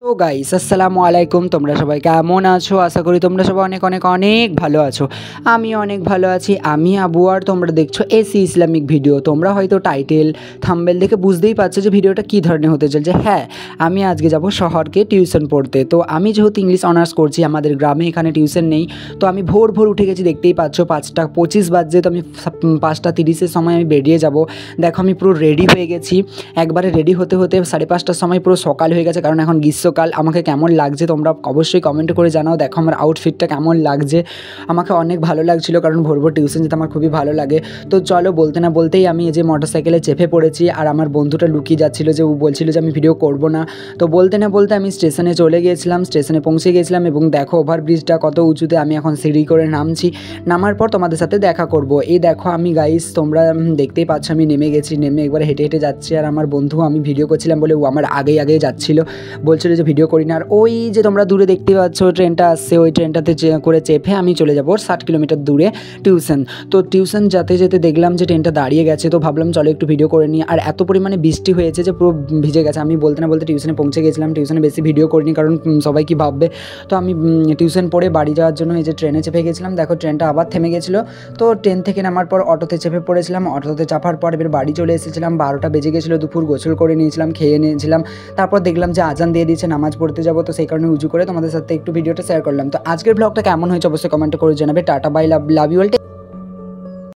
তো গাইস আসসালামু আলাইকুম। তোমরা সবাই কেমন আছো? আশা করি তোমরা সবাই অনেক অনেক অনেক ভালো আছো। আমি অনেক ভালো আছি। আমি আবু আর তোমরা দেখছো এসি ইসলামিক ভিডিও। তোমরা হয়তো টাইটেল থাম্বনেল দেখে বুঝতেই পারছো যে ভিডিওটা কী ধরনের হতে চলছে। হ্যাঁ, আমি আজকে যাব শহরকে টিউশন পড়তে। তো আমি যেহেতু ইংলিশ অনার্স করছি, আমাদের গ্রামে এখানে টিউশন নেই। তো আমি ভোর ভোর উঠে গেছি, দেখতেই পাচ্ছ 5টা 25 বাজছে। তো আমি 5টা 30-এর সময় আমি বেরিয়ে যাব। দেখো আমি পুরো রেডি হয়ে গেছি। একবারে রেডি হতে হতে 5:30টার সময় পুরো সকাল হয়ে গেছে, কারণ এখন গ্রীষ্মকাল। আমাকে কেমন লাগছে তোমরা অবশ্যই কমেন্ট করে জানাও। দেখো আমার আউটফিটটা কেমন লাগছে। আমাকে অনেক ভালো লাগছিল, কারণ ভোর ভোর টিউশন যেতে আমার খুবই ভালো লাগে। তো চলো, বলতে না বলতেই আমি এই যে মোটরসাইকেলে চেপে পড়েছি। আর আমার বন্ধুটা লুকিয়ে যাচ্ছিলো, যে ও বলছিল যে আমি ভিডিও করব না। তো বলতে না বলতে আমি স্টেশনে চলে গিয়েছিলাম, স্টেশনে পৌঁছে গিয়েছিলাম। এবং দেখো ওভারব্রিজটা কত উঁচুতে, আমি এখন সিঁড়ি করে নামছি। নামার পর তোমাদের সাথে দেখা করব। এই দেখো আমি গাইস, তোমরা দেখতেই পাচ্ছ আমি নেমে গেছি। নেমে একবারে হেঁটে হেঁটে যাচ্ছি। আর আমার বন্ধু, আমি ভিডিও করছিলাম বলে ও আমার আগেই যাচ্ছিলো, বলছিল যে ভিডিও করি না। আর ওই যে তোমরা দূরে দেখতে পাচ্ছ ট্রেনটা আসছে, ওই ট্রেনটাতে করে চেপে আমি চলে যাবো 60 কিলোমিটার দূরে টিউশন। তো টিউশন যেতে যেতে দেখলাম যে ট্রেনটা দাঁড়িয়ে গেছে। তো ভাবলাম চলো একটু ভিডিও করে নিই। আর এত পরিমাণে বৃষ্টি হয়েছে যে পুরো ভিজে গেছে। আমি বলতে না বলতে টিউশনে পৌঁছে গেছিলাম। টিউশনে বেশি ভিডিও করিনি, কারণ সবাই কী ভাববে। তো আমি টিউশন পড়ে বাড়ি যাওয়ার জন্য এই যে ট্রেনে চেপে গেছিলাম। দেখো ট্রেনটা আবার থেমে গেছিলো। তো ট্রেন থেকে নামার পর অটোতে চেপে পড়েছিলাম। অটোতে চাপার পর এবার বাড়ি চলে এসেছিলাম। 12টা বেজে গেছিলো। দুপুর গোসল করে নিয়েছিলাম, খেয়ে নিয়েছিলাম। তারপর দেখলাম যে আজান দিয়ে দিয়েছে, নামাজ পড়তে যাবো। তো সেই কারণে উঁচু করে তোমাদের সাথে একটু ভিডিওটা শেয়ার করলাম। তো আজকের ব্লগটা কেমন হয়েছে অবশ্যই কমেন্ট করে জানাবে। Tata bye, love you all.